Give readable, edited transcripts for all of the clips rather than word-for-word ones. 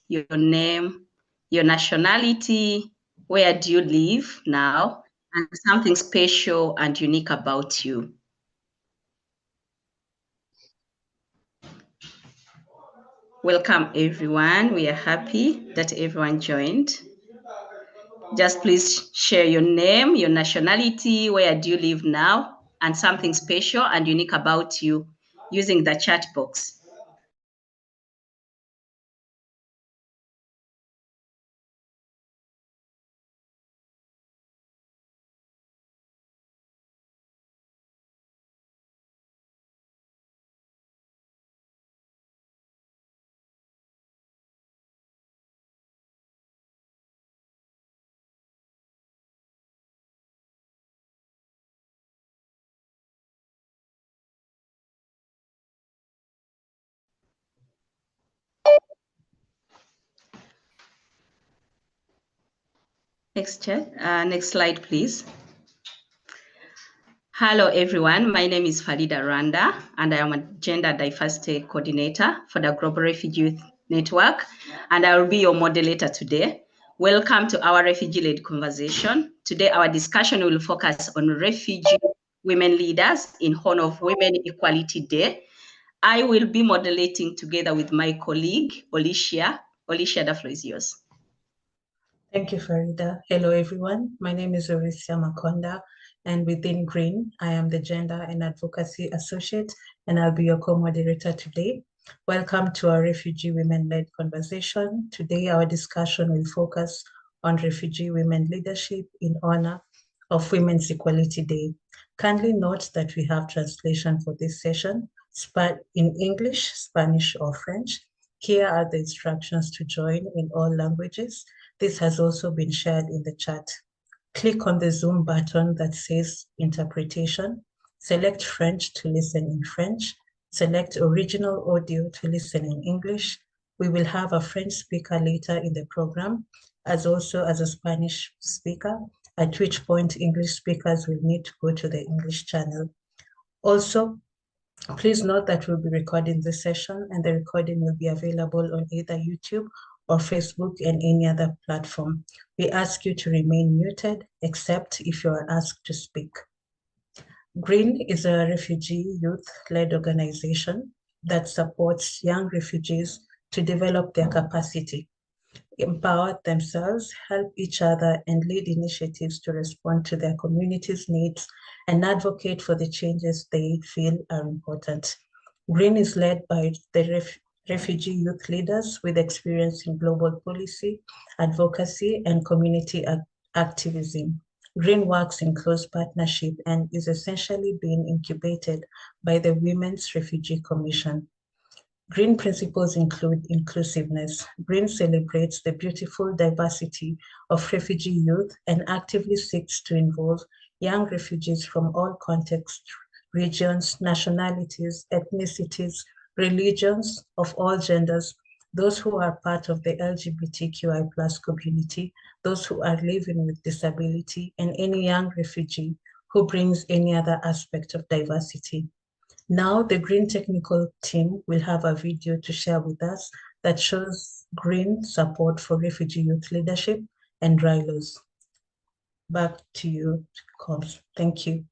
your name, your nationality, where do you live now, and something special and unique about you. Welcome, everyone. We are happy that everyone joined. Just please share your name, your nationality, where do you live now, and something special and unique about you using the chat box. Next slide, please. Hello, everyone. My name is Farida Randa, and I am a Gender Diversity Coordinator for the Global Refugee Youth Network, and I will be your moderator today. Welcome to our Refugee-Led Conversation. Today, our discussion will focus on refugee women leaders in honor of Women Equality Day. I will be moderating together with my colleague, Alicia. Alicia, the floor is yours. Thank you, Farida. Hello, everyone. My name is Orisia Makonda, and within GRYN, I am the Gender and Advocacy Associate, and I'll be your co-moderator today. Welcome to our Refugee Women-Led Conversation. Today, our discussion will focus on refugee women leadership in honor of Women's Equality Day. Kindly note that we have translation for this session in English, Spanish, or French. Here are the instructions to join in all languages. This has also been shared in the chat. Click on the Zoom button that says Interpretation. Select French to listen in French. Select Original Audio to listen in English. We will have a French speaker later in the program, as also as a Spanish speaker, at which point English speakers will need to go to the English channel. Also, please note that we'll be recording this session, and the recording will be available on either YouTube or Facebook and any other platform. We ask you to remain muted, except if you are asked to speak. GRYN is a refugee youth-led organization that supports young refugees to develop their capacity, empower themselves, help each other, and lead initiatives to respond to their community's needs and advocate for the changes they feel are important. GRYN is led by the refugee youth leaders with experience in global policy, advocacy, and community activism. GRYN works in close partnership and is essentially being incubated by the Women's Refugee Commission. GRYN principles include inclusiveness. GRYN celebrates the beautiful diversity of refugee youth and actively seeks to involve young refugees from all contexts, regions, nationalities, ethnicities, religions, of all genders, those who are part of the LGBTQI+ community, those who are living with disability, and any young refugee who brings any other aspect of diversity. Now, the GRYN technical team will have a video to share with us that shows GRYN support for refugee youth leadership and RILOs. Back to you, Combs. Thank you.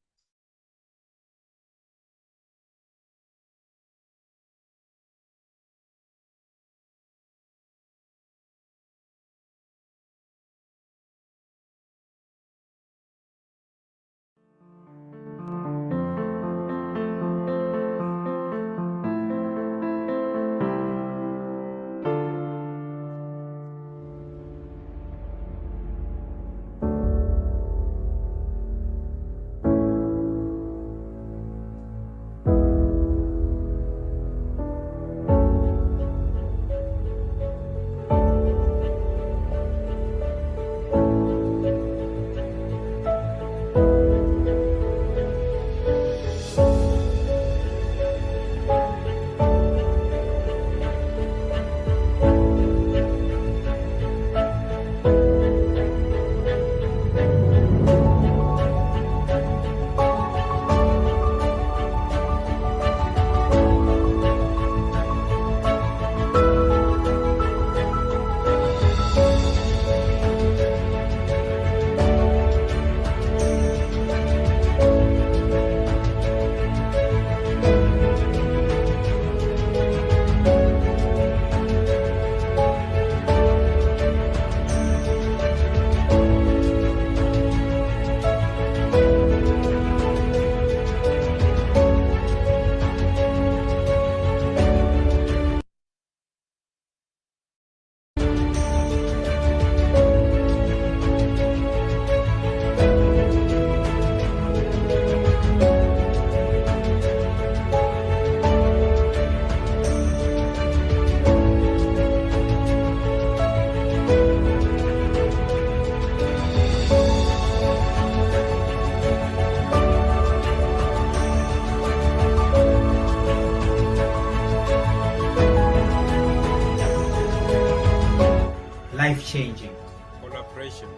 life-changing. Collaboration.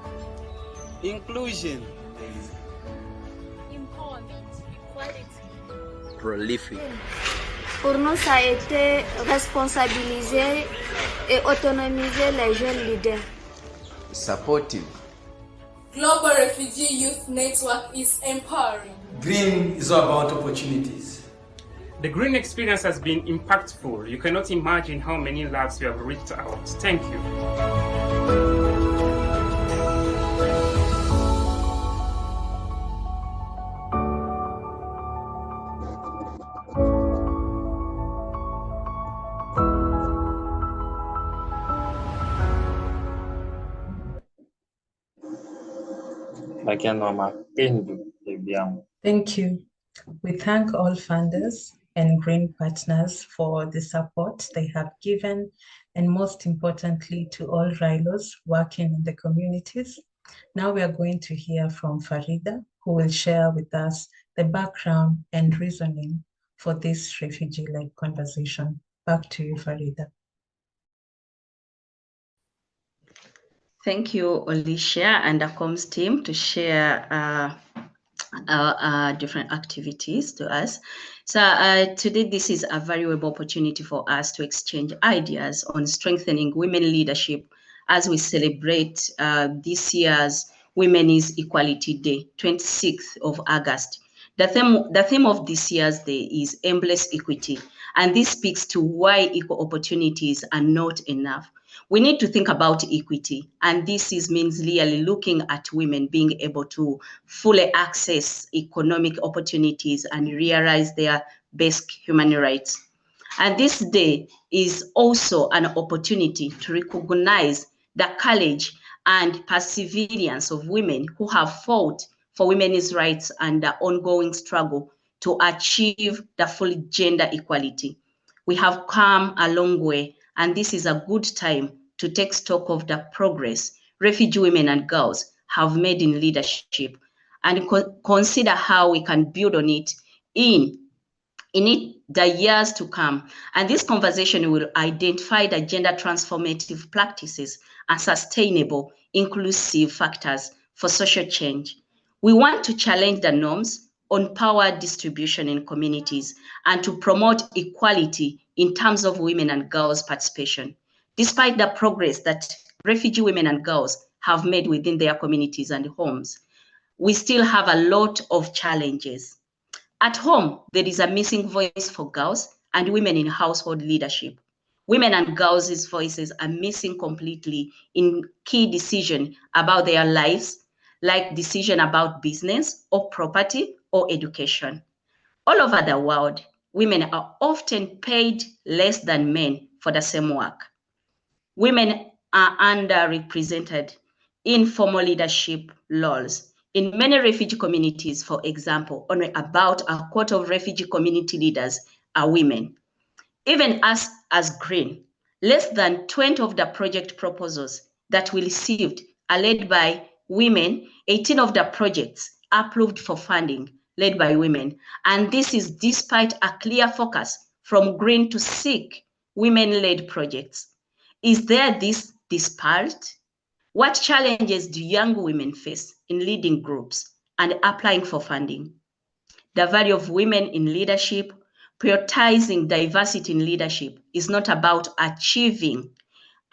Inclusion. Empowerment, equality. Prolific. Pour nous, ça a été responsabiliser et autonomiser les jeunes leaders. Supportive. Global Refugee Youth Network is empowering. GRYN is all about opportunities. The GRYN experience has been impactful. You cannot imagine how many lives you have reached out. Thank you. Thank you. We thank all funders and GRYN partners for the support they have given, and most importantly, to all RILOs working in the communities. Now we are going to hear from Farida, who will share with us the background and reasoning for this refugee-led conversation. Back to you, Farida. Thank you, Alicia and the comms team, to share different activities to us. So today, this is a valuable opportunity for us to exchange ideas on strengthening women leadership as we celebrate this year's Women's Equality Day, 26th of August. The theme of this year's day is Endless Equity, and this speaks to why equal opportunities are not enough. We need to think about equity, and this means really looking at women being able to fully access economic opportunities and realize their basic human rights. And this day is also an opportunity to recognize the courage and perseverance of women who have fought for women's rights and the ongoing struggle to achieve the full gender equality. We have come a long way, and this is a good time to take stock of the progress refugee women and girls have made in leadership and consider how we can build on it in the years to come. And this conversation will identify the gender transformative practices and sustainable, inclusive factors for social change. We want to challenge the norms on power distribution in communities and to promote equality in terms of women and girls' participation. Despite the progress that refugee women and girls have made within their communities and homes, we still have a lot of challenges. At home, there is a missing voice for girls and women in household leadership. Women and girls' voices are missing completely in key decisions about their lives, like decisions about business or property or education. All over the world, women are often paid less than men for the same work. Women are underrepresented in formal leadership roles. In many refugee communities, for example, only about a quarter of refugee community leaders are women. Even as GRYN, less than 20 of the project proposals that we received are led by women. 18 of the projects approved for funding led by women. And this is despite a clear focus from GRYN to seek women-led projects. Is there this disparity? What challenges do young women face in leading groups and applying for funding? The value of women in leadership, prioritizing diversity in leadership is not about achieving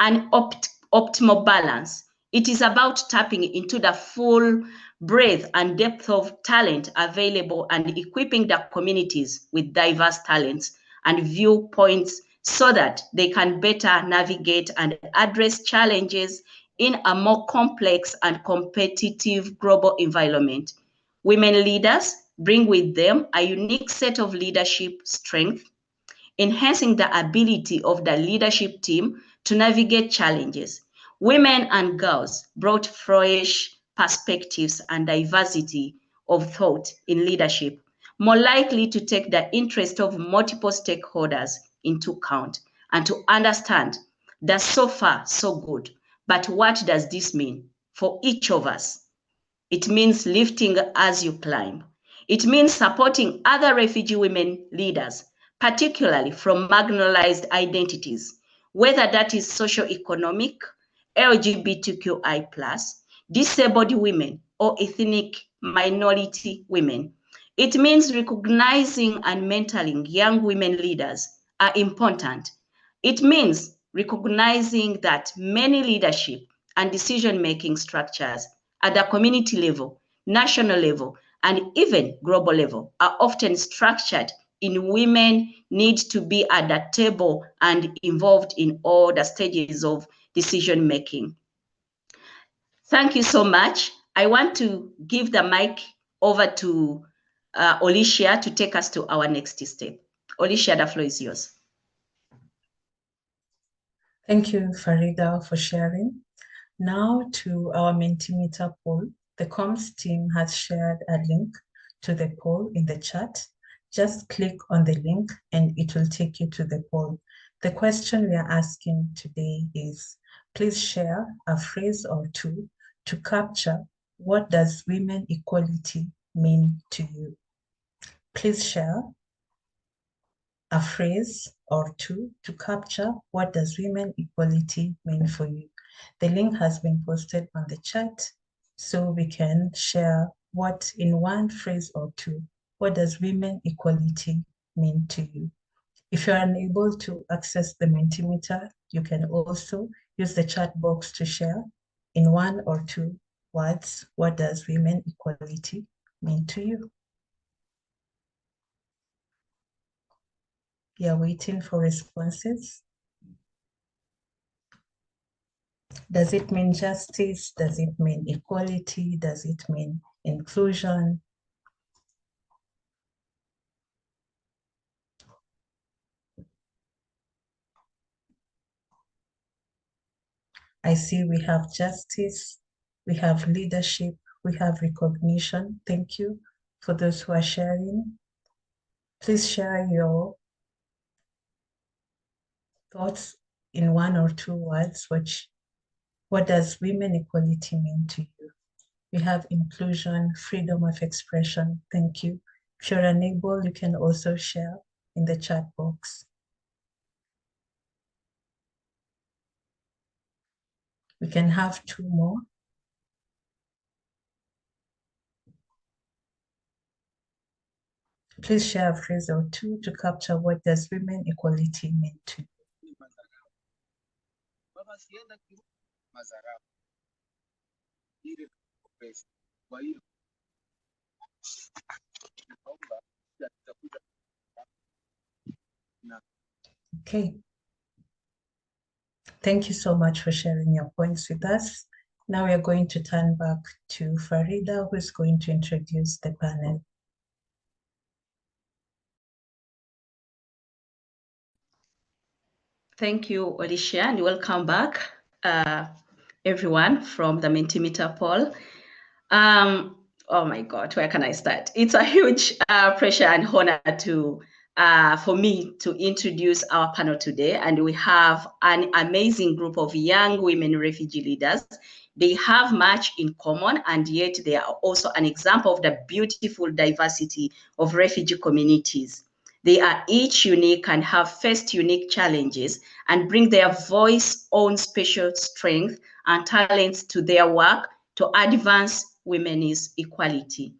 an optimal balance. It is about tapping into the full breadth and depth of talent available and equipping the communities with diverse talents and viewpoints so that they can better navigate and address challenges in a more complex and competitive global environment. Women leaders bring with them a unique set of leadership strength, enhancing the ability of the leadership team to navigate challenges. Women and girls brought fresh perspectives and diversity of thought in leadership, more likely to take the interest of multiple stakeholders into account and to understand that so far, so good. But what does this mean for each of us? It means lifting as you climb. It means supporting other refugee women leaders, particularly from marginalized identities, whether that is socioeconomic, LGBTQI+, disabled women, or ethnic minority women. It means recognizing and mentoring young women leaders are important. It means recognizing that many leadership and decision-making structures at the community level, national level, and even global level are often structured in women need to be at the table and involved in all the stages of decision-making. Thank you so much. I want to give the mic over to Alicia to take us to our next step. Alicia, the floor is yours. Thank you, Farida, for sharing. Now to our Mentimeter poll. The comms team has shared a link to the poll in the chat. Just click on the link and it will take you to the poll. The question we are asking today is, please share a phrase or two to capture what does women equality mean to you. Please share a phrase or two to capture what does women equality mean for you. The link has been posted on the chat so we can share what in one phrase or two, what does women equality mean to you. If you're unable to access the Mentimeter, you can also use the chat box to share in one or two words, what does women equality mean to you? We are waiting for responses. Does it mean justice? Does it mean equality? Does it mean inclusion? I see we have justice, we have leadership, we have recognition. Thank you for those who are sharing. Please share your thoughts in one or two words. What does women equality mean to you? We have inclusion, freedom of expression. Thank you. If you're unable, you can also share in the chat box. We can have two more. Please share a phrase or two to capture what does women equality mean to you. Okay. Thank you so much for sharing your points with us. Now we are going to turn back to Farida, who is going to introduce the panel. Thank you, Alicia, and welcome back, everyone from the Mentimeter poll. Oh my God, where can I start? It's a huge pressure and honor for me to introduce our panel today, and we have an amazing group of young women refugee leaders. They have much in common, and yet they are also an example of the beautiful diversity of refugee communities. They are each unique and have faced unique challenges and bring their voice, own special strength and talents to their work to advance women's equality.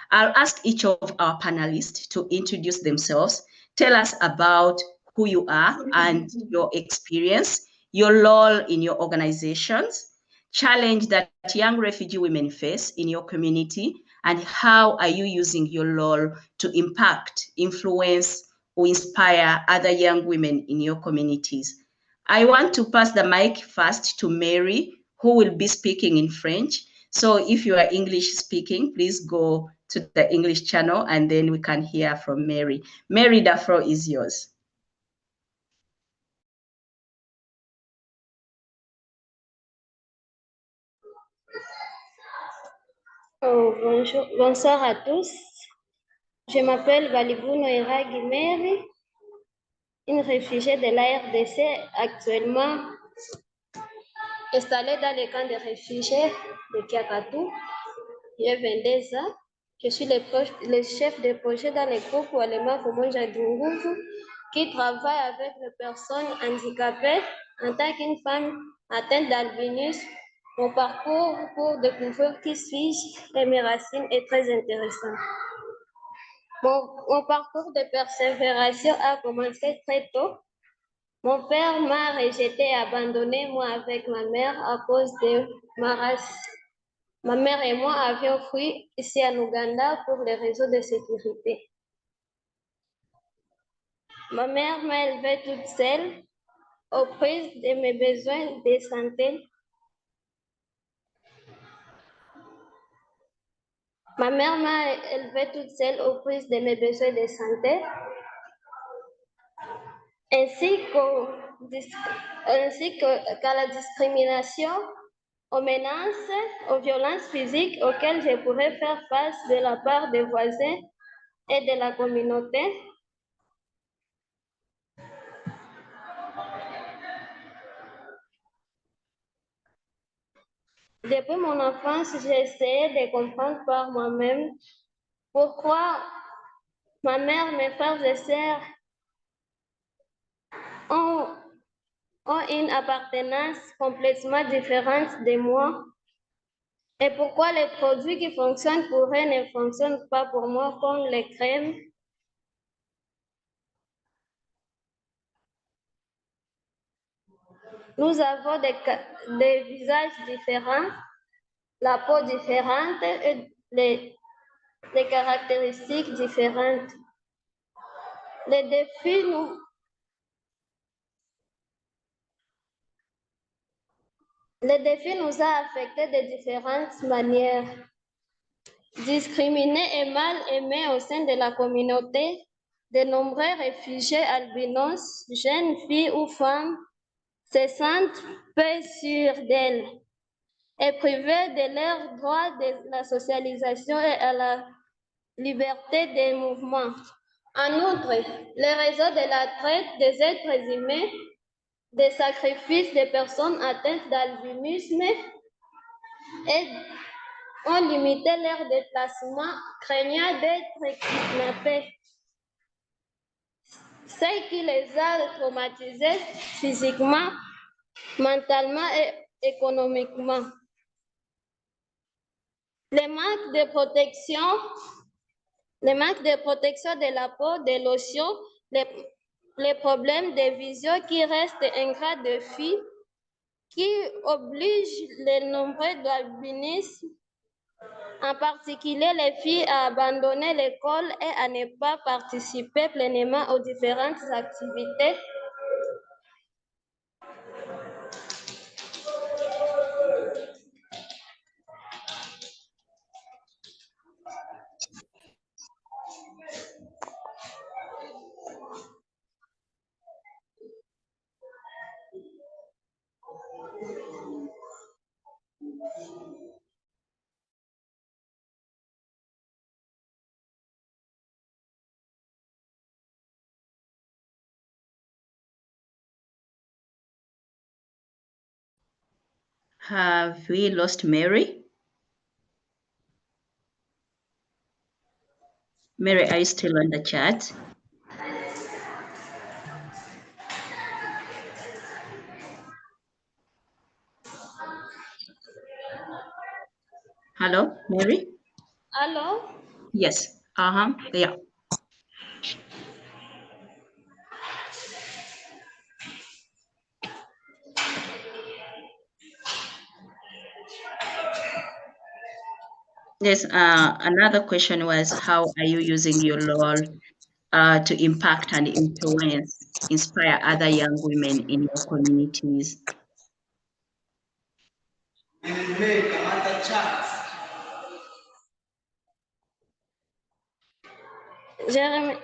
I'll ask each of our panelists to introduce themselves, tell us about who you are and your experience, your role in your organizations, challenge that young refugee women face in your community, and how are you using your role to impact, influence, or inspire other young women in your communities. I want to pass the mic first to Mary, who will be speaking in French. So if you are English speaking, please go to the English channel and then we can hear from Mary. Mary, the floor is yours. Bonjour, bonsoir à tous. Je m'appelle Valibou Noira Guimeri, une réfugiée de la RDC actuellement installée dans le camp de réfugiés de Kiakatou. J'ai 22 ans. Je suis le chef de projet dans le groupe Walema Kumonja Dunguvu qui travaille avec les personnes handicapées En tant qu'une femme atteinte d'albinisme, mon parcours pour découvrir qui suis-je et mes racines est très intéressant. Mon parcours de persévération a commencé très tôt. Mon père m'a rejeté et abandonné, moi avec ma mère, à cause de ma race. Ma mère et moi avions fui ici en Ouganda pour les raisons de sécurité. Ma mère m'a élevée toute seule, aux prises de mes besoins de santé. Ma mère m'a élevée toute seule aux prises de mes besoins de santé, ainsi qu'à la discrimination, aux menaces, aux violences physiques auxquelles je pourrais faire face de la part des voisins et de la communauté. Depuis mon enfance, j'ai essayé de comprendre par moi-même pourquoi ma mère, mes frères et sœurs ont une appartenance complètement différente de moi et pourquoi les produits qui fonctionnent pour eux ne fonctionnent pas pour moi, comme les crèmes. Nous avons des visages différents, la peau différente et les caractéristiques différentes. Les défis nous ont affectés de différentes manières. Discriminés et mal aimés au sein de la communauté, de nombreux réfugiés albinos, jeunes filles ou femmes, se sentent peu sûrs d'elles et privées de leur droit de la socialisation et à la liberté des mouvements. En outre, les réseaux de la traite des êtres humains, des sacrifices des personnes atteintes d'albinisme ont limité leur déplacement, craignant d'être kidnappés, ce qui les a traumatisés physiquement, mentalement et économiquement. Le manque de protection de la peau, de lotion, les problèmes de vision qui restent un grand défi, qui obligent les nombreux albinistes, en particulier les filles, à abandonner l'école et à ne pas participer pleinement aux différentes activités. Have we lost Mary? Mary, are you still on the chat? Hello, Mary? Hello? Yes. Yeah. Yes, another question was, how are you using your role to impact and inspire other young women in your communities? Jeremy.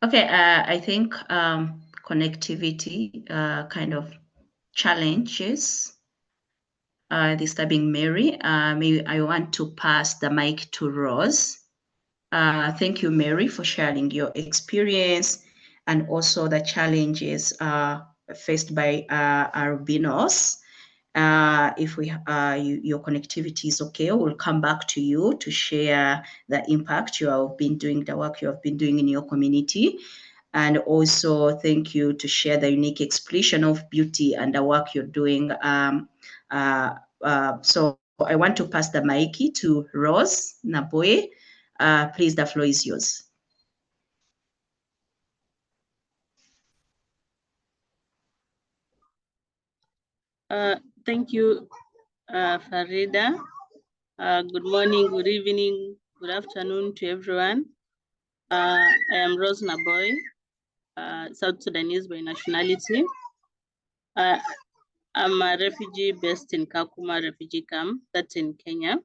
Okay, I think connectivity kind of challenges disturbing Mary. Maybe I want to pass the mic to Rose Thank you, Mary, for sharing your experience and also the challenges faced by albinos. If your connectivity is okay, we'll come back to you to share the impact you have been doing, the work you have been doing in your community. And also thank you to share the unique expression of beauty and the work you're doing. So I want to pass the mic to Rose Naboe. Please, the floor is yours. Thank you, Farida. Good morning, good evening, good afternoon to everyone. I am Rose Naboy, South Sudanese by nationality. I'm a refugee based in Kakuma refugee camp, that's in Kenya.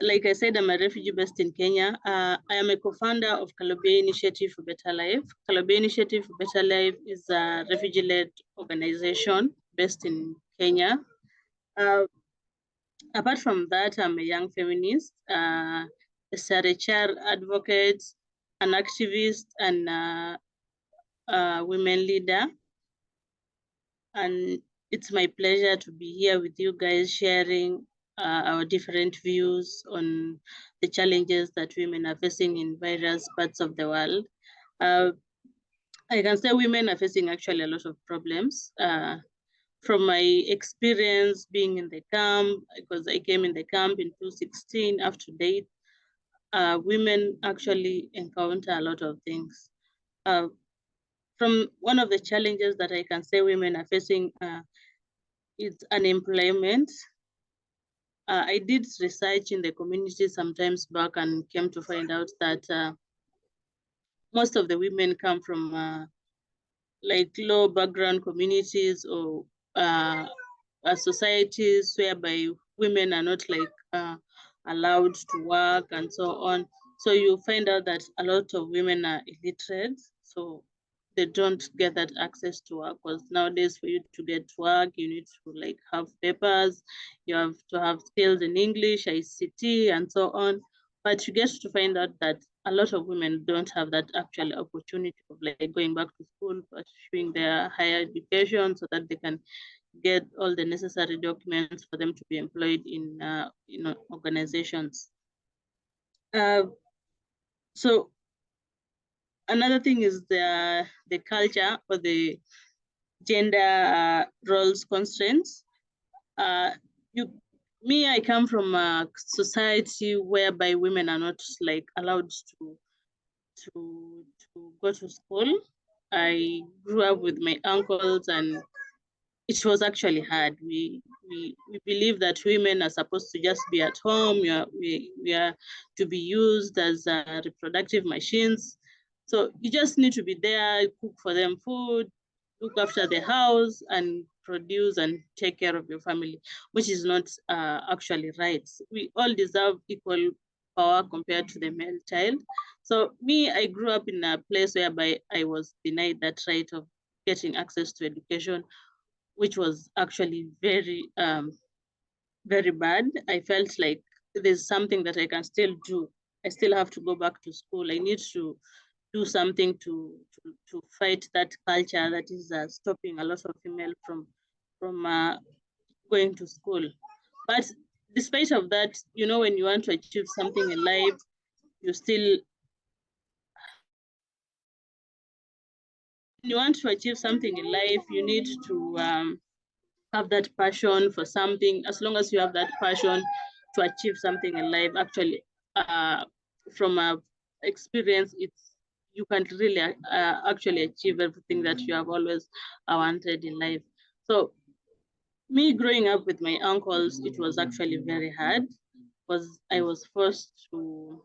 Like I said, I'm a refugee based in Kenya. I am a co-founder of Kalobey Initiative for Better Life. Kalobey Initiative for Better Life is a refugee-led organization based in Kenya. Apart from that, I'm a young feminist, a chair advocate, an activist, and a women leader. And it's my pleasure to be here with you guys sharing our different views on the challenges that women are facing in various parts of the world. I can say women are facing actually a lot of problems. From my experience being in the camp, because I came in the camp in 2016, up to date, women actually encounter a lot of things. From one of the challenges that I can say women are facing is unemployment. I did research in the community sometimes back and came to find out that most of the women come from like low background communities or societies whereby women are not like allowed to work and so on. So you find out that a lot of women are illiterate, so they don't get that access to work, because nowadays for you to get work, you need to like have papers, you have to have skills in English, ICT, and so on. But you get to find out that a lot of women don't have that actual opportunity of like going back to school, pursuing their higher education so that they can get all the necessary documents for them to be employed in organizations. So another thing is the culture or the gender roles constraints. I come from a society whereby women are not like allowed to go to school. I grew up with my uncles, and it was actually hard. We believe that women are supposed to just be at home. We are to be used as reproductive machines. So you just need to be there, cook for them food, look after the house, and produce and take care of your family, which is not actually right. We all deserve equal power compared to the male child. So I grew up in a place whereby I was denied that right of getting access to education, which was actually very, very bad. I felt like there's something that I can still do. I still have to go back to school. I need to do something to fight that culture that is stopping a lot of female from going to school. But despite of that, when you want to achieve something in life, you still you want to achieve something in life, you need to have that passion for something. As long as you have that passion to achieve something in life, actually, from a experience, you can really actually achieve everything that you have always wanted in life. So me growing up with my uncles, it was actually very hard, because I was forced to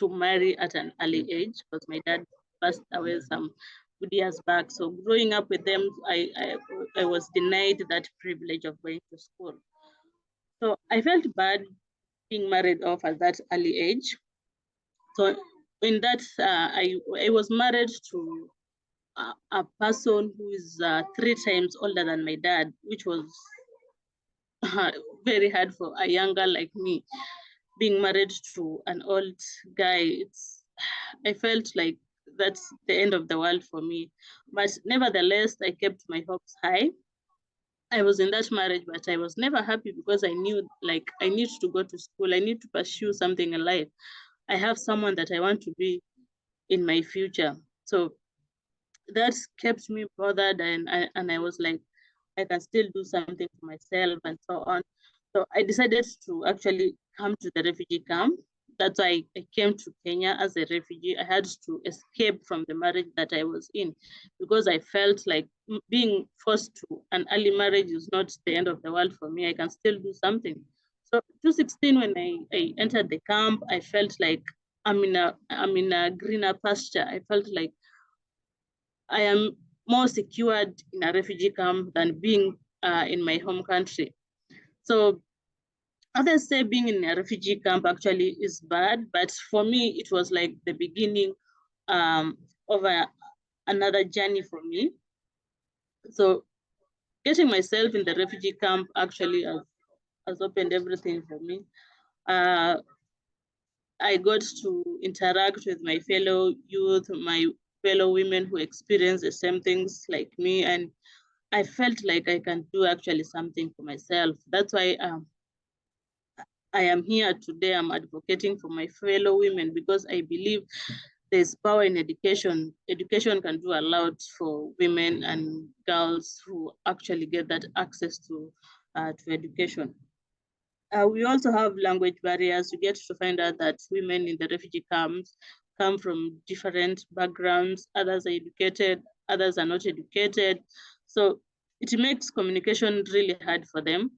marry at an early age, because my dad passed away some good years back. So growing up with them, I was denied that privilege of going to school. So I felt bad being married off at that early age. So in that, I was married to a person who is 3 times older than my dad, which was very hard for a young girl like me. Being married to an old guy, I felt like that's the end of the world for me. But nevertheless, I kept my hopes high. I was in that marriage, but I was never happy because I knew like I need to go to school. I need to pursue something in life. I have someone that I want to be in my future. So that kept me bothered, and I was like, I can still do something for myself and so on. So I decided to actually come to the refugee camp. That's why I came to Kenya as a refugee. I had to escape from the marriage that I was in because I felt like being forced to an early marriage is not the end of the world for me. I can still do something. So 2016, when I entered the camp, I felt like I'm in a greener pasture. I felt like I am more secured in a refugee camp than being in my home country. So others say being in a refugee camp actually is bad, but for me, it was like the beginning of another journey for me. So getting myself in the refugee camp actually has opened everything for me. I got to interact with my fellow youth, my fellow women who experience the same things like me, and I felt like I can do actually something for myself. That's why I am here today. I'm advocating for my fellow women because I believe there's power in education. Education can do a lot for women and girls who actually get that access to education. We also have language barriers. We get to find out that women in the refugee camps come from different backgrounds. Others are educated, others are not educated. So it makes communication really hard for them.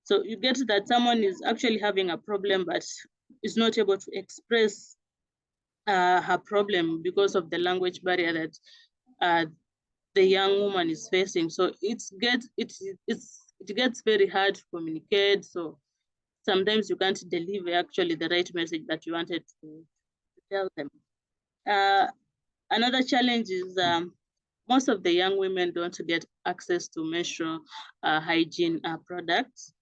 So you get that someone is actually having a problem, but is not able to express her problem because of the language barrier that the young woman is facing. So it gets very hard to communicate. So sometimes you can't deliver actually the right message that you wanted to tell them. Another challenge is most of the young women don't get access to menstrual hygiene products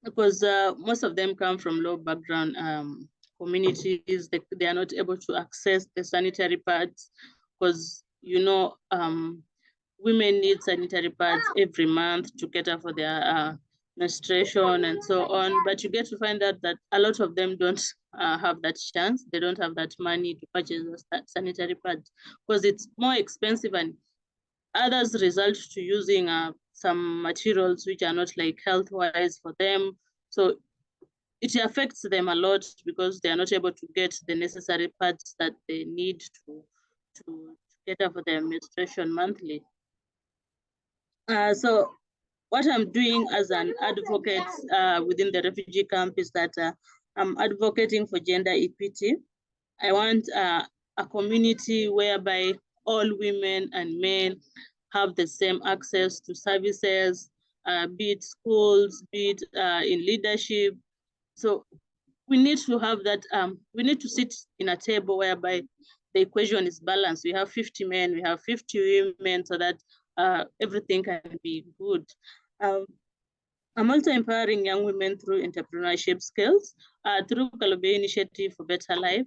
because most of them come from low background communities. They are not able to access the sanitary pads because, women need sanitary pads every month to cater for their menstruation and so on. But you get to find out that a lot of them don't have that chance. They don't have that money to purchase those sanitary pads because it's more expensive, and others result to using some materials which are not like health-wise for them. So it affects them a lot because they are not able to get the necessary pads that they need to cater for their menstruation monthly. So what I'm doing as an advocate within the refugee camp is that I'm advocating for gender equity. I want a community whereby all women and men have the same access to services, be it schools, be it in leadership. So we need to have that, we need to sit in a table whereby the equation is balanced. We have 50 men, we have 50 women, so that everything can be good. I'm also empowering young women through entrepreneurship skills, through Kalobey Initiative for Better Life.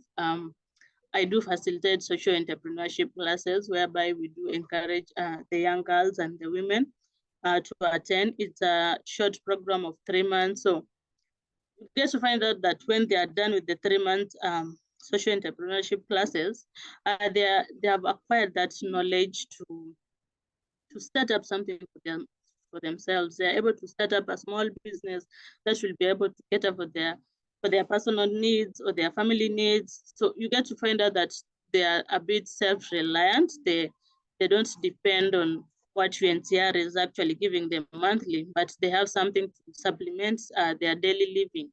I do facilitate social entrepreneurship classes whereby we do encourage the young girls and the women to attend. It's a short program of 3 months. So you get to find out that when they are done with the 3 months social entrepreneurship classes, they have acquired that knowledge to start up something for themselves. They're able to start up a small business that will be able to cater for their personal needs or their family needs. So you get to find out that they are a bit self-reliant. They don't depend on what UNCR is actually giving them monthly, but they have something to supplement their daily living.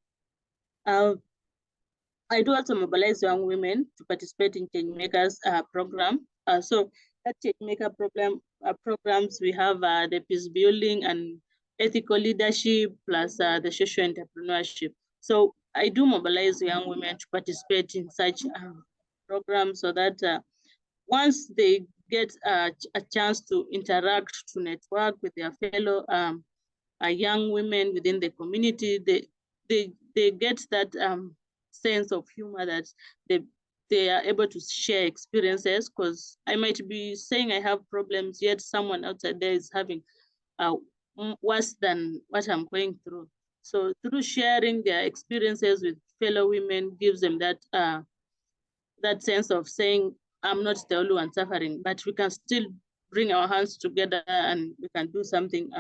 I do also mobilize young women to participate in Change Makers program. So that Change Maker programs, we have the peace building and ethical leadership, plus the social entrepreneurship. So I do mobilize young women to participate in such programs so that once they get a chance to interact, to network with their fellow young women within the community. They get that sense of humor that they are able to share experiences, because I might be saying I have problems, yet someone outside there is having worse than what I'm going through. So through sharing their experiences with fellow women gives them that that sense of saying, I'm not the only one suffering, but we can still bring our hands together and we can do something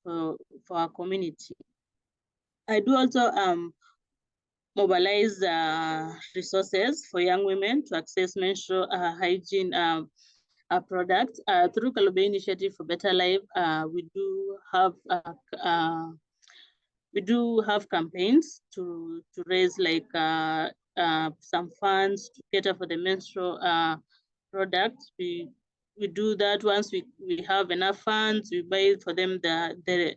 for our community. I do also mobilize resources for young women to access menstrual hygiene products. Through Kalube Initiative for Better Life, we do have campaigns to raise like some funds to cater for the menstrual products. We do that. Once we have enough funds, we buy for them the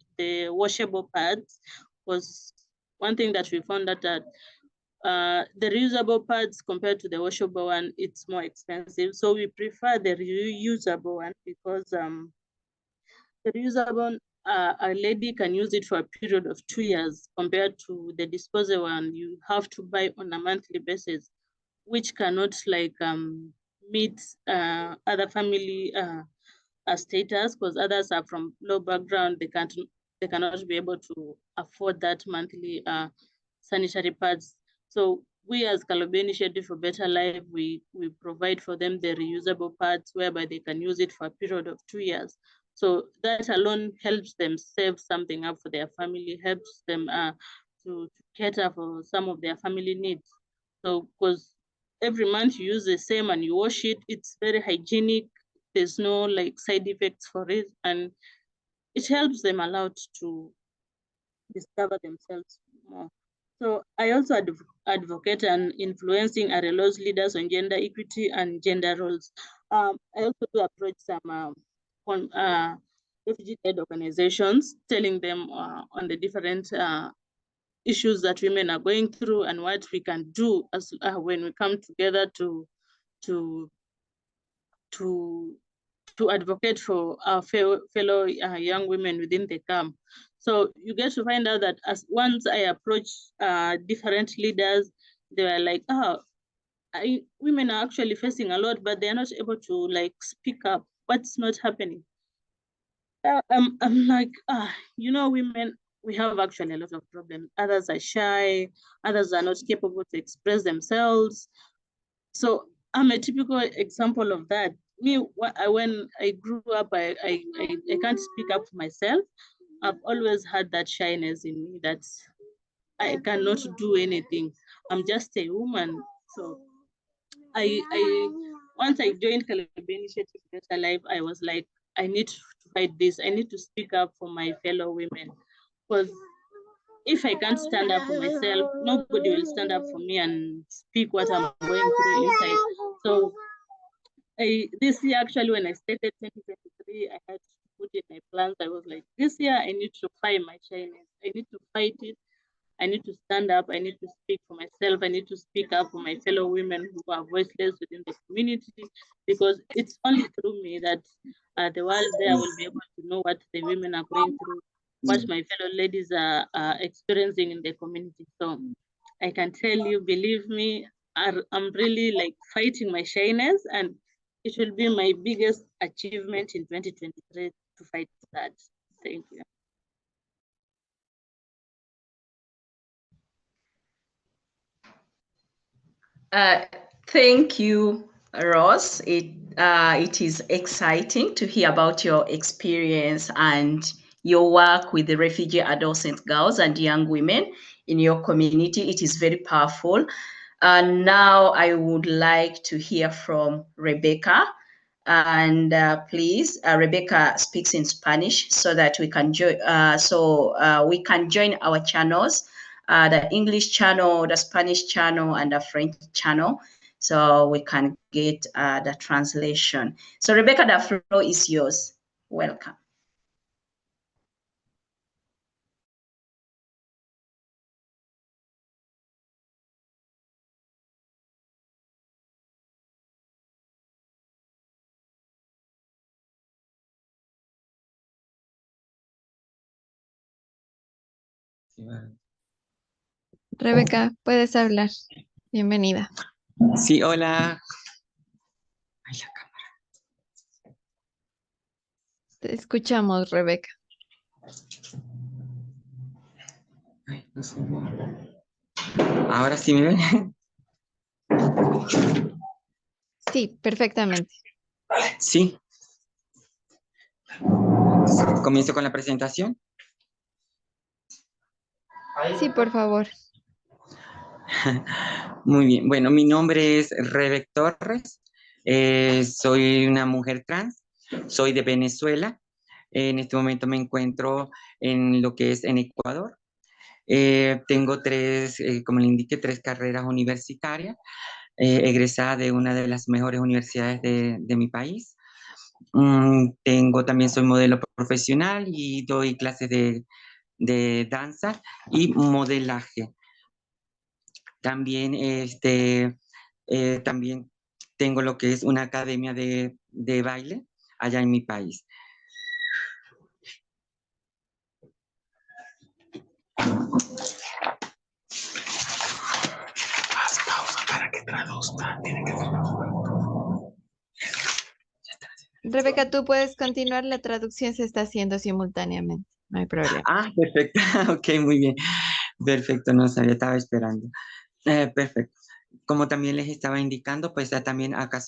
washable pads, because one thing that we found that the reusable pads compared to the washable one, it's more expensive. So we prefer the reusable one, because the reusable a lady can use it for a period of 2 years, compared to the disposable one you have to buy on a monthly basis, which cannot like meet other family status, because others are from low background. They cannot be able to afford that monthly sanitary pads. So we as Kalube Initiative for Better Life, we provide for them the reusable pads whereby they can use it for a period of 2 years. So that alone helps them save something up for their family, helps them to cater for some of their family needs. So because every month you use the same and you wash it, it's very hygienic. There's no like side effects for it, and it helps them a lot to discover themselves more. So I also advocate and influencing RLO's leaders on gender equity and gender roles. I also do approach some refugee-led organizations, telling them on the different issues that women are going through and what we can do as when we come together to advocate for our fellow young women within the camp. So you get to find out that as once I approach different leaders, they were like, oh, women are actually facing a lot, but they're not able to like speak up. What's not happening? I'm like, women, we have actually a lot of problems. Others are shy, others are not capable to express themselves. So I'm a typical example of that. Me, when I grew up, I can't speak up for myself. I've always had that shyness in me that I cannot do anything. I'm just a woman. So I once I joined Kalebe Initiative Better Life, I was like, I need to fight this. I need to speak up for my fellow women. Because if I can't stand up for myself, nobody will stand up for me and speak what I'm going through inside. So this year, actually, when I started 2023, I had to put in my plans. I was like, this year, I need to fight my shyness. I need to fight it. I need to stand up. I need to speak for myself. I need to speak up for my fellow women who are voiceless within the community, because it's only through me that the world there will be able to know what the women are going through, what my fellow ladies are experiencing in the community. So I can tell you, believe me, I'm really like fighting my shyness, and it will be my biggest achievement in 2023 to fight that. Thank you. Thank you, Ross. It is exciting to hear about your experience and your work with the refugee adolescent girls and young women in your community. It is very powerful. Now I would like to hear from Rebecca. And please, Rebecca speaks in Spanish so that we can join. We can join our channels, the English channel, the Spanish channel, and the French channel, so we can get the translation. So Rebecca, the floor is yours. Welcome. Rebeca, puedes hablar. Bienvenida. Sí, hola. Ay, la cámara. Te escuchamos, Rebeca. Ay, no sé. Ahora sí me ven. Sí, perfectamente. Sí. Comienzo con la presentación. Sí, por favor. Muy bien. Bueno, mi nombre es Rebeca Torres. Soy una mujer trans. Soy de Venezuela. En este momento me encuentro en lo que es en Ecuador. Tengo tres, como le indiqué, tres carreras universitarias. Egresada de una de las mejores universidades de mi país. También soy modelo profesional y doy clases de danza y modelaje. También, también tengo lo que es una academia de baile allá en mi país. Haz pausa para que traduzca. Tiene que Rebeca, tú puedes continuar. La traducción se está haciendo simultáneamente. No hay problema. Ah, perfecto. Ok, muy bien. Perfecto, no sabía, estaba esperando. Perfecto. Como también les estaba indicando, pues ya también acá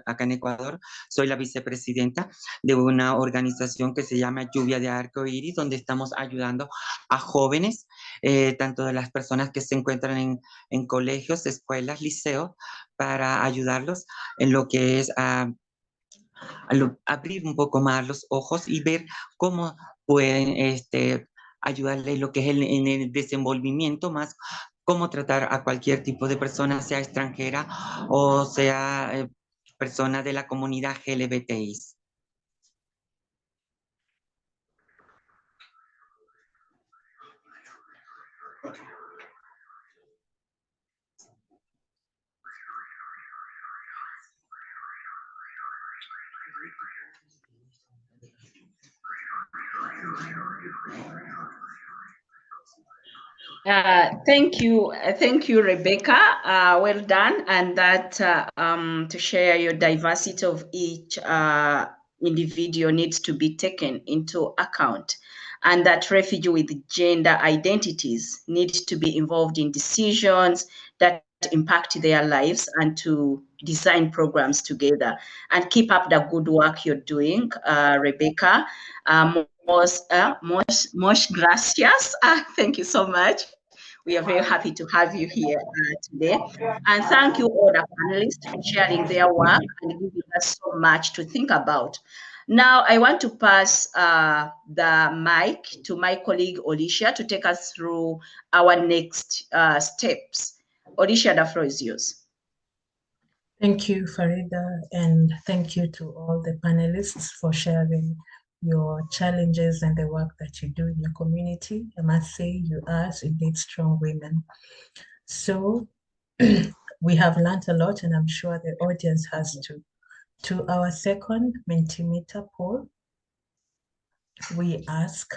acá en Ecuador, soy la vicepresidenta de una organización que se llama Lluvia de Arco Iris, donde estamos ayudando a jóvenes, tanto de las personas que se encuentran en colegios, escuelas, liceos, para ayudarlos en lo que es abrir un poco más los ojos y ver cómo pueden ayudarle en lo que es en el desenvolvimiento más, cómo tratar a cualquier tipo de persona, sea extranjera o sea persona de la comunidad LGBTI. Thank you, Rebecca. Well done, and that to share your diversity of each individual needs to be taken into account, and that refugee with gender identities need to be involved in decisions that impact their lives, and to design programs together. And keep up the good work you're doing, Rebecca. Most gracias. Thank you so much. We are very happy to have you here today. And thank you all the panelists for sharing their work and giving us so much to think about. Now, I want to pass the mic to my colleague, Alicia, to take us through our next steps. Alicia, the floor is yours. Thank you, Farida, and thank you to all the panelists for sharing your challenges and the work that you do in your community. I must say you are indeed strong women. So we have learned a lot, and I'm sure the audience has too. To our second Mentimeter poll, we ask,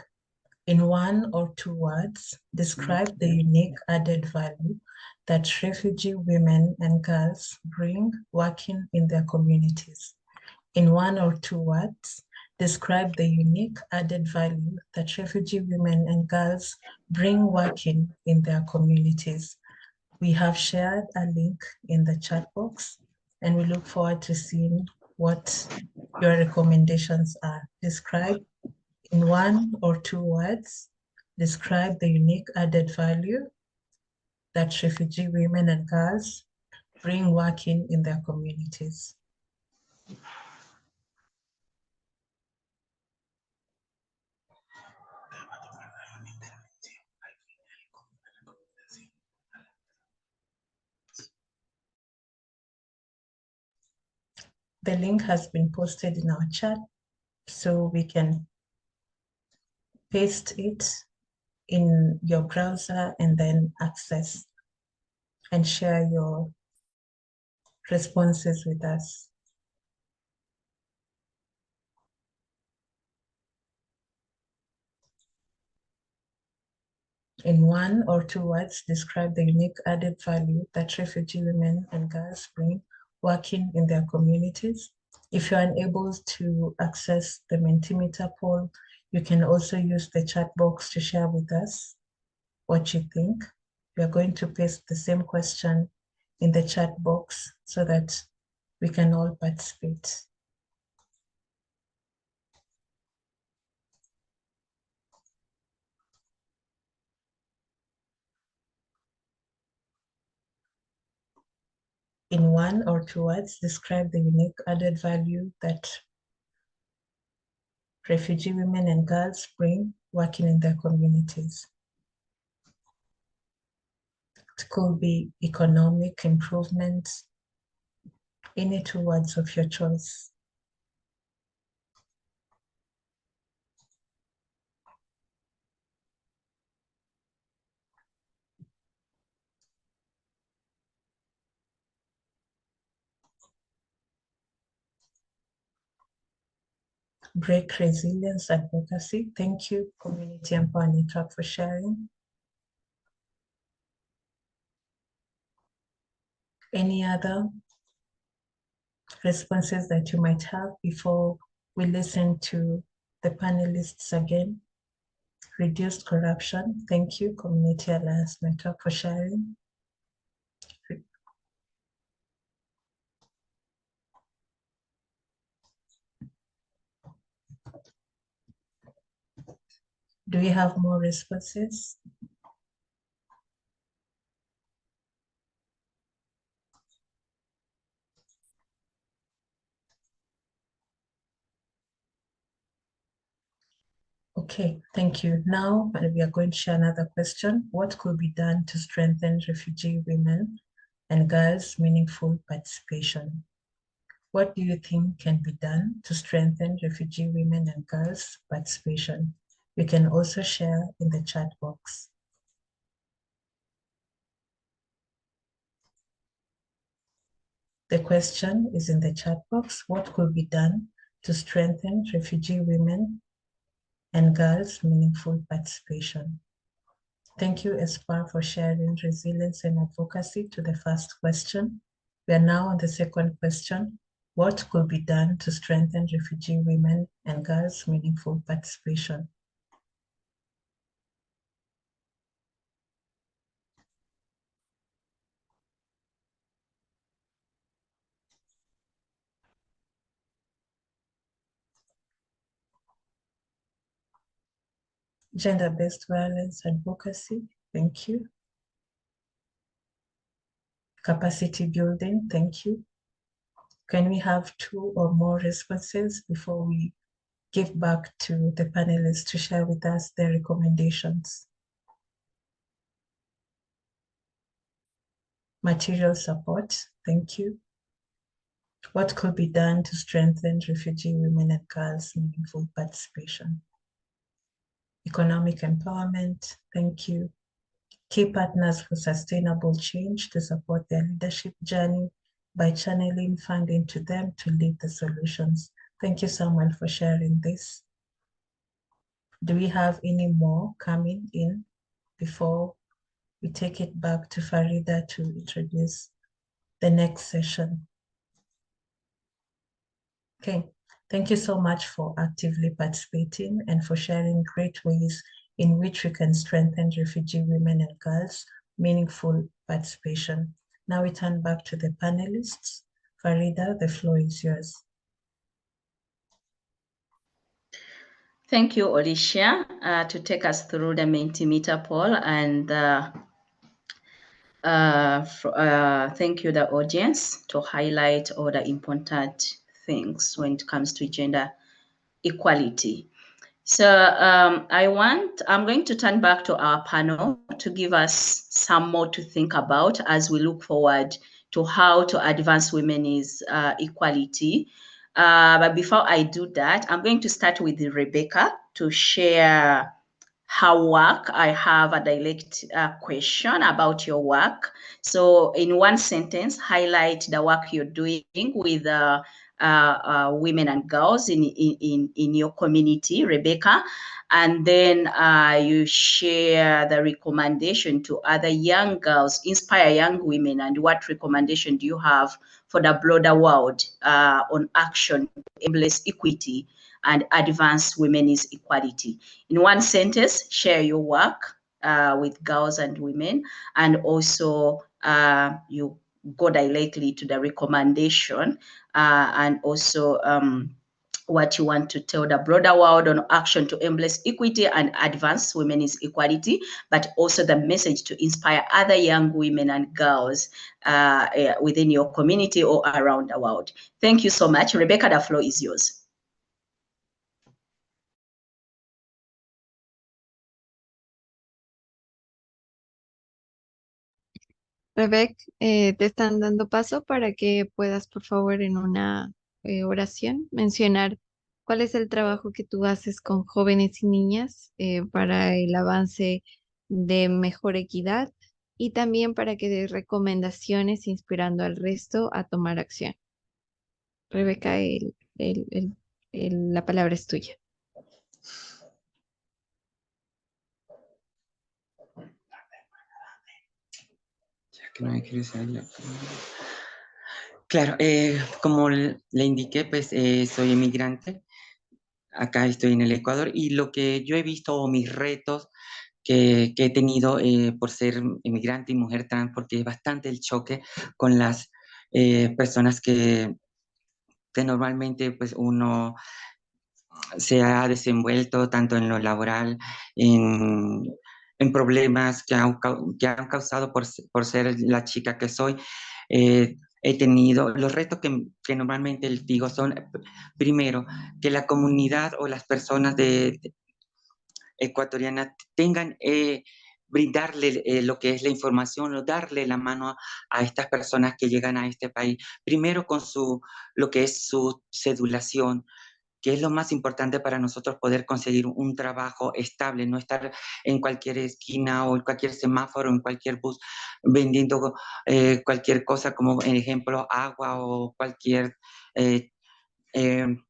in one or two words, describe the unique added value that refugee women and girls bring working in their communities. In one or two words, describe the unique added value that refugee women and girls bring working in their communities. We have shared a link in the chat box, and we look forward to seeing what your recommendations are. Describe in one or two words, describe the unique added value that refugee women and girls bring working in their communities. The link has been posted in our chat, so we can paste it in your browser and then access and share your responses with us. In 1 or 2 words, describe the unique added value that refugee women and girls bring working in their communities. If you're unable to access the Mentimeter poll, you can also use the chat box to share with us what you think. We are going to paste the same question in the chat box so that we can all participate. In 1 or 2 words, describe the unique added value that refugee women and girls bring working in their communities. It could be economic improvements, any 2 words of your choice. Break resilience advocacy. Thank you, Community Empower Network, for sharing. Any other responses that you might have before we listen to the panelists again? Reduced corruption. Thank you, Community Alliance Network, for sharing. Do we have more responses? Okay, thank you. Now we are going to share another question. What could be done to strengthen refugee women and girls' meaningful participation? What do you think can be done to strengthen refugee women and girls' participation? You can also share in the chat box. The question is in the chat box. What could be done to strengthen refugee women and girls' meaningful participation? Thank you, Espa, for sharing resilience and advocacy to the first question. We are now on the second question. What could be done to strengthen refugee women and girls' meaningful participation? Gender-based violence advocacy, thank you. Capacity building, thank you. Can we have 2 or more responses before we give back to the panelists to share with us their recommendations? Material support, thank you. What could be done to strengthen refugee women and girls' meaningful participation? Economic empowerment, thank you. Key partners for sustainable change to support their leadership journey by channeling funding to them to lead the solutions. Thank you, Samuel, for sharing this. Do we have any more coming in before we take it back to Farida to introduce the next session? Okay, thank you so much for actively participating and for sharing great ways in which we can strengthen refugee women and girls' meaningful participation. Now we turn back to the panelists. Farida, the floor is yours. Thank you, Alicia, to take us through the Mentimeter poll, and thank you, the audience, to highlight all the important things when it comes to gender equality. So I'm going to turn back to our panel to give us some more to think about as we look forward to how to advance women's equality. But before I do that, I'm going to start with Rebecca to share her work. I have a direct question about your work. So in one sentence, highlight the work you're doing with women and girls in your community, Rebecca, and then you share the recommendation to other young girls, inspire young women, and what recommendation do you have for the broader world on action to embrace equity and advance women's equality. In one sentence, share your work with girls and women, and also you go directly to the recommendation and also what you want to tell the broader world on action to embrace equity and advance women's equality, but also the message to inspire other young women and girls within your community or around the world. Thank you so much. Rebecca, the floor is yours. Rebecca, te están dando paso para que puedas, por favor, en una oración mencionar cuál es el trabajo que tú haces con jóvenes y niñas para el avance de mejor equidad y también para que des recomendaciones inspirando al resto a tomar acción. Rebeca, la palabra es tuya. Que no me quiere salir la palabra. Claro, como le indiqué, pues soy emigrante. Acá estoy en el Ecuador y lo que yo he visto o mis retos que he tenido por ser emigrante y mujer trans, porque es bastante el choque con las personas que normalmente pues uno se ha desenvuelto tanto en lo laboral, en problemas que han causado por ser la chica que soy. He tenido, los retos que normalmente les digo son, primero, que la comunidad o las personas ecuatorianas tengan, brindarle lo que es la información o darle la mano a estas personas que llegan a este país, primero con lo que es su cedulación, que es lo más importante para nosotros poder conseguir un trabajo estable, no estar en cualquier esquina o en cualquier semáforo, en cualquier bus, vendiendo cualquier cosa, como en ejemplo agua o cualquier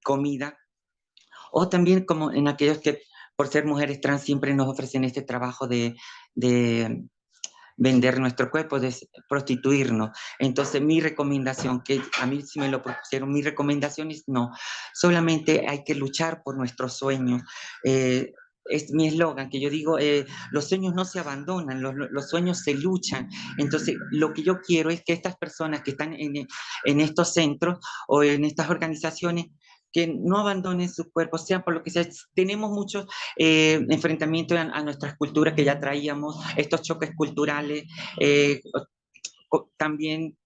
comida. O también como en aquellos que por ser mujeres trans siempre nos ofrecen este trabajo de vender nuestro cuerpo, de prostituirnos. Entonces mi recomendación, que a mí sí me lo propusieron, mi recomendación es no, solamente hay que luchar por nuestros sueños. Es mi eslogan, que yo digo, los sueños no se abandonan, los sueños se luchan. Entonces, lo que yo quiero es que estas personas que están en estos centros o en estas organizaciones, que no abandonen su cuerpo, sea por lo que sea. Tenemos muchos enfrentamientos a nuestras culturas que ya traíamos, estos choques culturales, también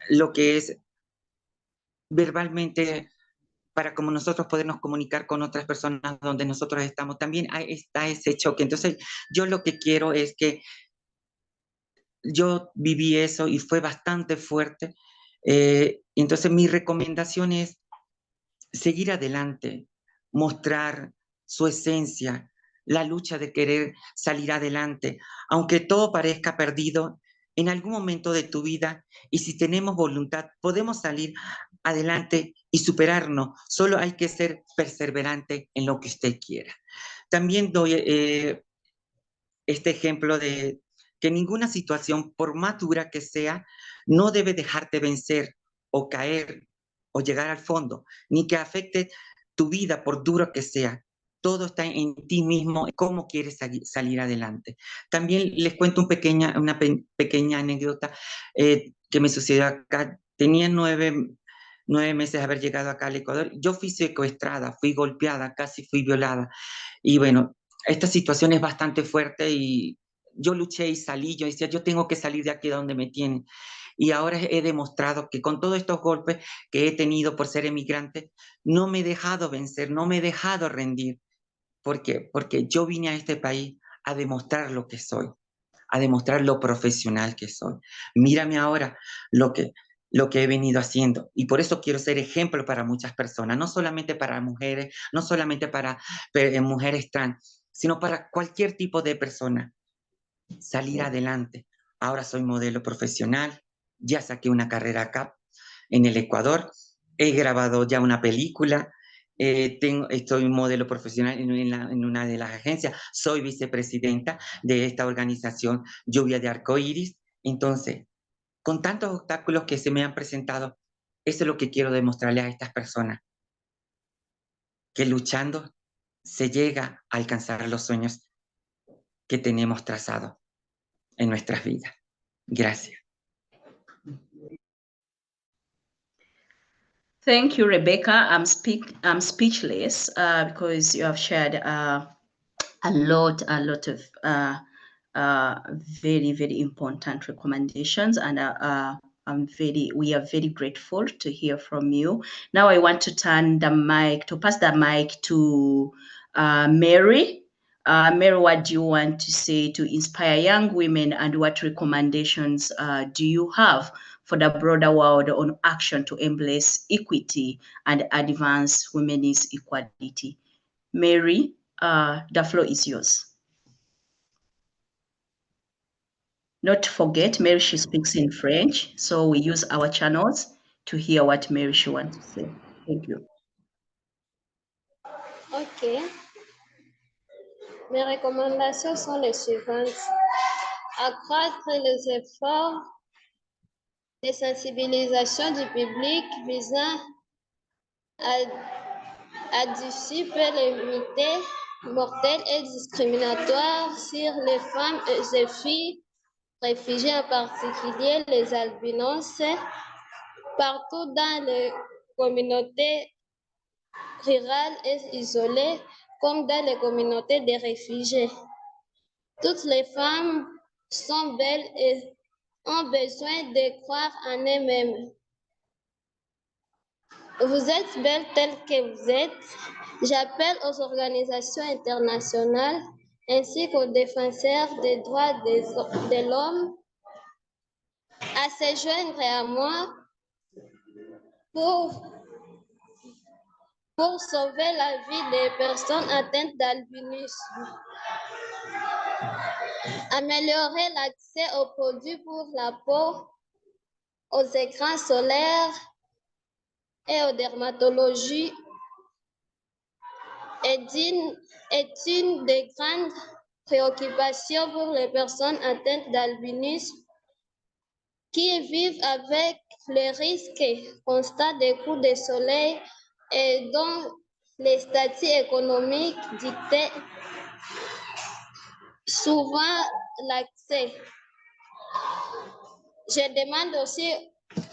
lo que es verbalmente, para como nosotros podernos comunicar con otras personas donde nosotros estamos, también está ese choque. Entonces, yo lo que quiero es que yo viví eso y fue bastante fuerte. Entonces, mi recomendación es seguir adelante, mostrar su esencia, la lucha de querer salir adelante, aunque todo parezca perdido, en algún momento de tu vida, y si tenemos voluntad, podemos salir adelante y superarnos. Solo hay que ser perseverante en lo que usted quiera. También doy este ejemplo de que ninguna situación, por más dura que sea, no debe dejarte vencer o caer o llegar al fondo, ni que afecte tu vida por duro que sea. Todo está en ti mismo, cómo quieres salir adelante. También les cuento una pequeña anécdota que me sucedió acá. Tenía 9 meses de haber llegado acá al Ecuador. Yo fui secuestrada, fui golpeada, casi fui violada. Y bueno, esta situación es bastante fuerte y yo luché y salí. Yo decía, yo tengo que salir de aquí donde me tienen. Y ahora he demostrado que con todos estos golpes que he tenido por ser emigrante, no me he dejado vencer, no me he dejado rendir. ¿Por qué? Porque yo vine a este país a demostrar lo que soy, a demostrar lo profesional que soy. Mírame ahora lo que he venido haciendo. Y por eso quiero ser ejemplo para muchas personas, no solamente para mujeres, no solamente para mujeres trans, sino para cualquier tipo de persona. Salir adelante. Ahora soy modelo profesional, ya saqué una carrera acá en el Ecuador he grabado ya una película, estoy modelo profesional en una de las agencias, soy vicepresidenta de esta organización Lluvia de Arcoíris. Entonces, con tantos obstáculos que se me han presentado, eso es lo que quiero demostrarle a estas personas, que luchando se llega a alcanzar los sueños que tenemos trazados en nuestras vidas. Gracias. Thank you, Rebecca. I'm speechless because you have shared a lot of very, very important recommendations, and we are very grateful to hear from you. Now I want to pass the mic to Mary. Mary, what do you want to say to inspire young women, and what recommendations do you have for the broader world on action to embrace equity and advance women's equality? Mary, the floor is yours. Not to forget, Mary, she speaks in French, so we use our channels to hear what Mary she wants to say. Thank you. Ok. Mes recommandations sont les suivantes. Accroître les efforts de sensibilisation du public visant à dissiper les mités mortels et discriminatoires sur les femmes et les filles réfugiées, en particulier les albinos, partout dans les communautés rurales et isolées, comme dans les communautés des réfugiés. Toutes les femmes sont belles et ont besoin de croire en elles-mêmes. Vous êtes belles telles que vous êtes. J'appelle aux organisations internationales ainsi qu'aux défenseurs des droits de l'homme à se joindre à moi pour sauver la vie des personnes atteintes d'albinisme. Améliorer l'accès aux produits pour la peau, aux écrans solaires et aux dermatologies est une des grandes préoccupations pour les personnes atteintes d'albinisme qui vivent avec le risque constant des coups de soleil et dont les statuts économiques dictaient souvent l'accès. Je demande aussi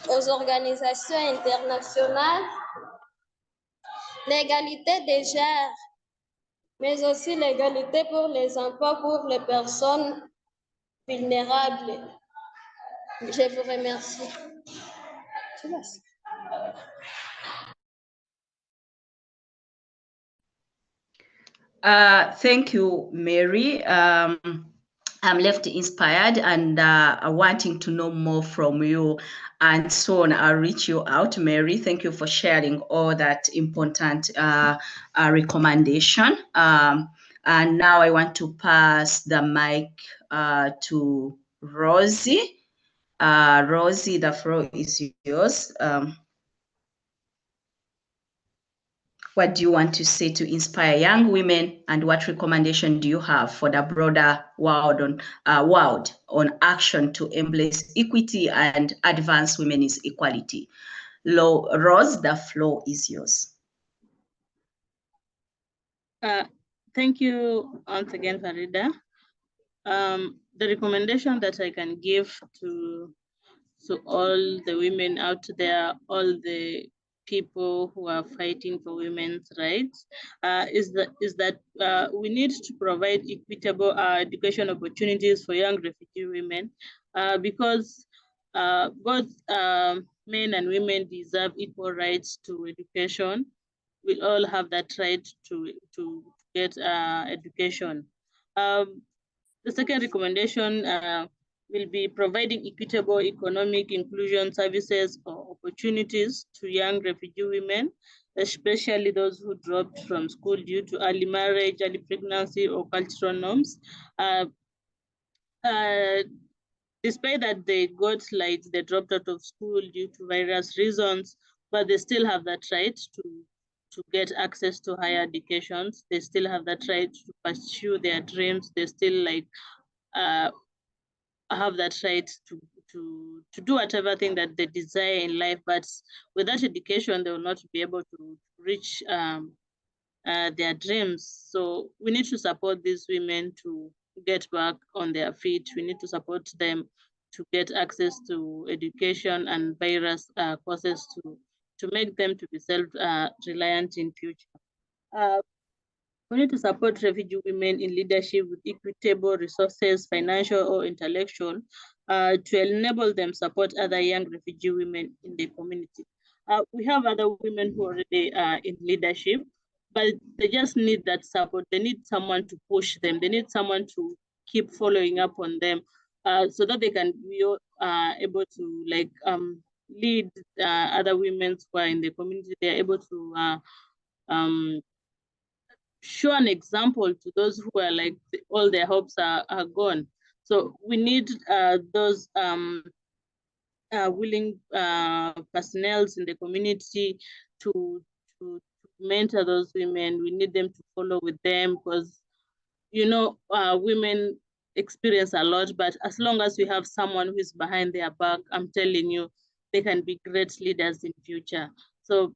aux organisations internationales l'égalité des genres, mais aussi l'égalité pour les emplois pour les personnes vulnérables. Je vous remercie. Thank you, Mary. I'm left inspired and wanting to know more from you, and soon I'll reach you out, Mary. Thank you for sharing all that important recommendation. And now I want to pass the mic to Rosie. Rosie, the floor is yours. What do you want to say to inspire young women, and what recommendation do you have for the broader world on action to embrace equity and advance women's equality? Rose, the floor is yours. Thank you once again, Farida. The recommendation that I can give to all the women out there, all the people who are fighting for women's rights, is that we need to provide equitable education opportunities for young refugee women, because both men and women deserve equal rights to education. We all have that right to get education. The second recommendation will be providing equitable economic inclusion services or opportunities to young refugee women, especially those who dropped from school due to early marriage, early pregnancy, or cultural norms. Despite that they dropped out of school due to various reasons, but they still have that right to get access to higher educations. They still have that right to pursue their dreams. They still like have that right to do whatever thing that they desire in life. But with that education, they will not be able to reach their dreams. So we need to support these women to get back on their feet. We need to support them to get access to education and various courses to make them to be self-reliant in future. We need to support refugee women in leadership with equitable resources, financial or intellectual, to enable them support other young refugee women in the community. We have other women who already are in leadership, but they just need that support. They need someone to push them. They need someone to keep following up on them, so that they can be able to like lead other women who are in the community. They're able to show an example to those who are like all their hopes are gone. So we need those willing personnel in the community to mentor those women. We need them to follow with them because, you know, women experience a lot, but as long as we have someone who is behind their back, I'm telling you, they can be great leaders in future. So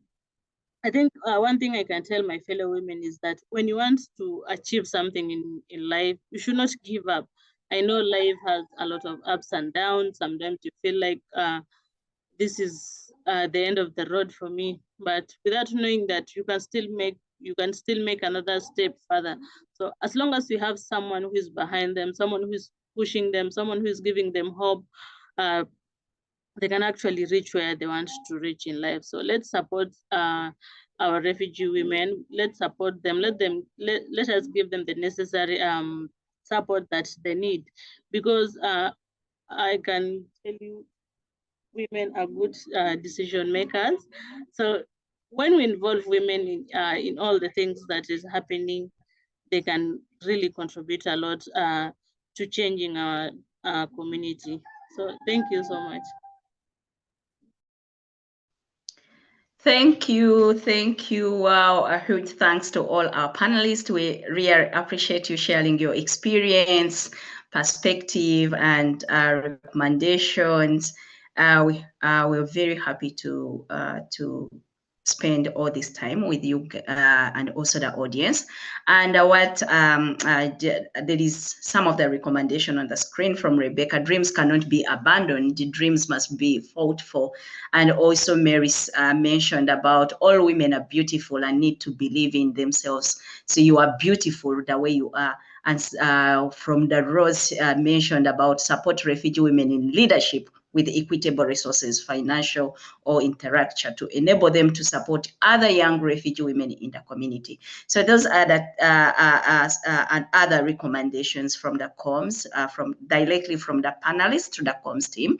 I think one thing I can tell my fellow women is that when you want to achieve something in life, you should not give up. I know life has a lot of ups and downs. Sometimes you feel like this is the end of the road for me, but without knowing that you can still make another step further. So as long as you have someone who is behind them, someone who is pushing them, someone who is giving them hope, they can actually reach where they want to reach in life. So let's support our refugee women. Let's support them. Let us give them the necessary support that they need, because I can tell you, women are good decision makers. So when we involve women in all the things that is happening, they can really contribute a lot to changing our community. So thank you so much. Thank you. Wow, a huge thanks to all our panelists. We really appreciate you sharing your experience, perspective, and recommendations. We're very happy to spend all this time with you and also the audience. And there is some of the recommendation on the screen from Rebecca. Dreams cannot be abandoned. The dreams must be fought for. And also Mary mentioned about all women are beautiful and need to believe in themselves. So you are beautiful the way you are. And from the Rose mentioned about support refugee women in leadership with equitable resources, financial or intellectual, to enable them to support other young refugee women in the community. So those are the and other recommendations from the comms, directly from the panelists to the comms team.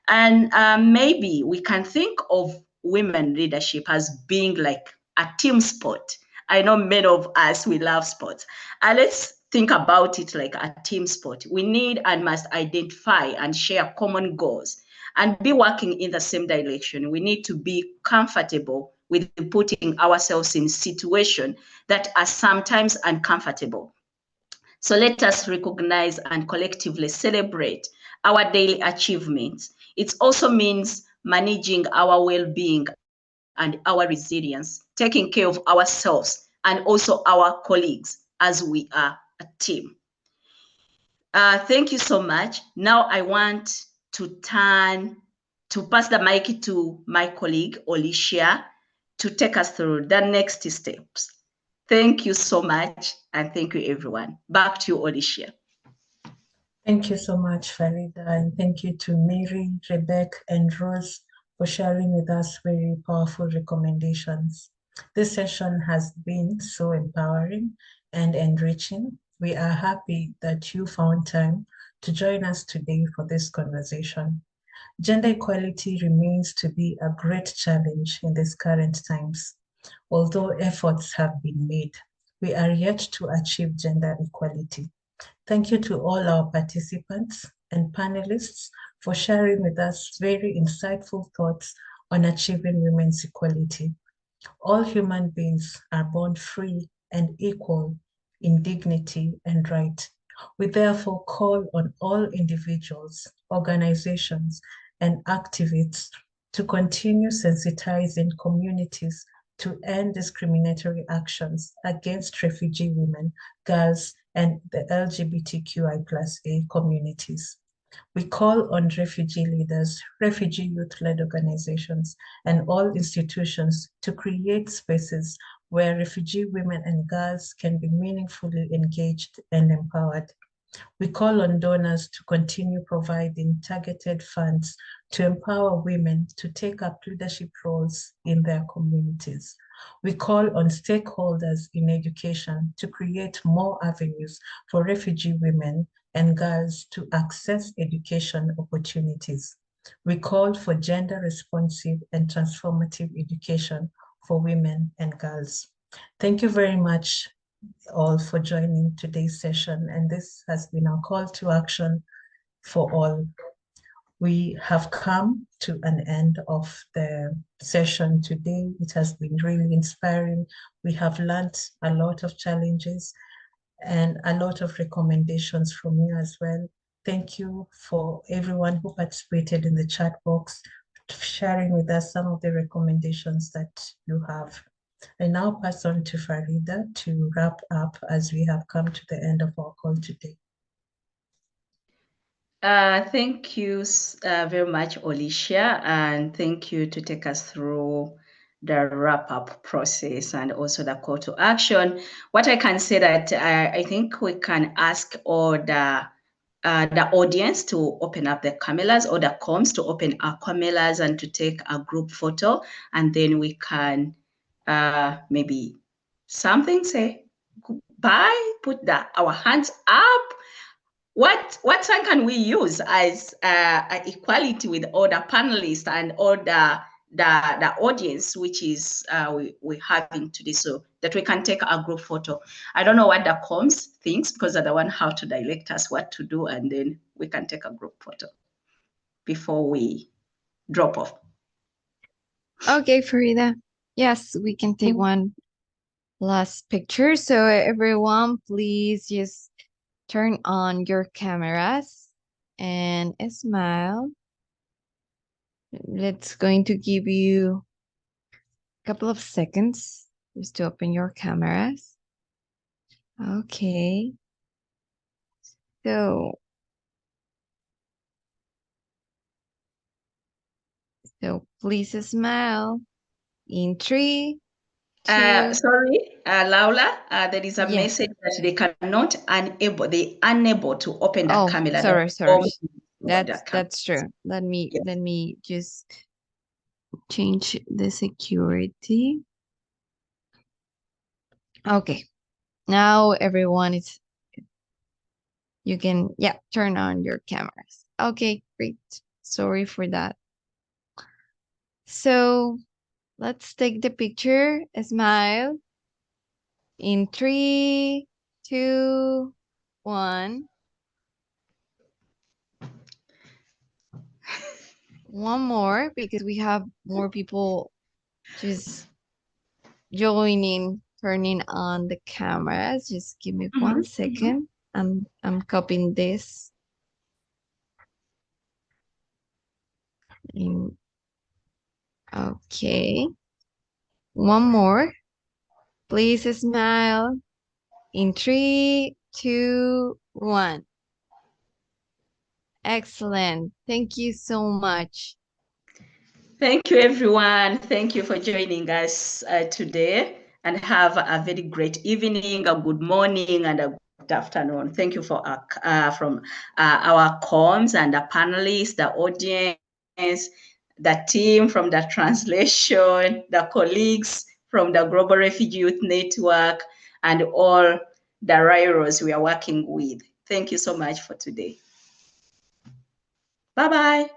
And maybe we can think of women leadership as being like a team sport. I know many of us, we love sports. Let's think about it like a team sport. We need and must identify and share common goals and be working in the same direction. We need to be comfortable with putting ourselves in situations that are sometimes uncomfortable. So let us recognize and collectively celebrate our daily achievements. It also means managing our well-being and our resilience, taking care of ourselves and also our colleagues as we are a team. Thank you so much. Now I want to pass the mic to my colleague, Alicia, to take us through the next steps. Thank you so much, and thank you, everyone. Back to you, Alicia. Thank you so much, Farida, and thank you to Mary, Rebecca, and Rose for sharing with us very powerful recommendations. This session has been so empowering and enriching. We are happy that you found time to join us today for this conversation. Gender equality remains to be a great challenge in these current times. Although efforts have been made, we are yet to achieve gender equality. Thank you to all our participants and panelists for sharing with us very insightful thoughts on achieving women's equality. All human beings are born free and equal in dignity and right. We therefore call on all individuals, organizations, and activists to continue sensitizing communities to end discriminatory actions against refugee women, girls, and the LGBTQI+A communities. We call on refugee leaders, refugee youth-led organizations, and all institutions to create spaces where refugee women and girls can be meaningfully engaged and empowered. We call on donors to continue providing targeted funds to empower women to take up leadership roles in their communities. We call on stakeholders in education to create more avenues for refugee women and girls to access education opportunities. We call for gender-responsive and transformative education for women and girls. Thank you very much all for joining today's session, and this has been our call to action for all. We have come to an end of the session today. It has been really inspiring. We have learned a lot of challenges and a lot of recommendations from you as well. Thank you for everyone who participated in the chat box, sharing with us some of the recommendations that you have. I now pass on to Farida to wrap up as we have come to the end of our call today. Thank you very much, Alicia, and thank you to take us through the wrap-up process and also the call to action. What I can say that I think we can ask all the audience to open up the cameras or the comms to open our cameras and to take a group photo, and then we can maybe something, say goodbye, put our hands up. What sign can we use as equality with all the panelists and all the audience, which is we're having today, so that we can take a group photo? I don't know what the comms thinks, because they're the one how to direct us what to do, and then we can take a group photo before we drop off. Okay, Farida. Yes, we can take one last picture. So everyone, please just turn on your cameras and smile. Let's going to give you a couple of seconds just to open your cameras. Okay. So please smile in 3, 2. Sorry, Laura, there is a message that they cannot they unable to open the camera. Sorry. That's true. Let me just change the security. Okay. Now everyone you can turn on your cameras. Okay, great. Sorry for that. So let's take the picture. Smile in 3, 2, 1. One more, because we have more people just joining, turning on the cameras. Just give me 1 second. I'm copying this. Okay. One more. Please smile in 3, 2, 1. Excellent. Thank you so much. Thank you, everyone. Thank you for joining us today, and have a very great evening, a good morning, and a good afternoon. Thank you for from our comms and the panelists, the audience, the team from the translation, the colleagues from the Global Refugee Youth Network, and all the RIROs we are working with. Thank you so much for today. Bye-bye.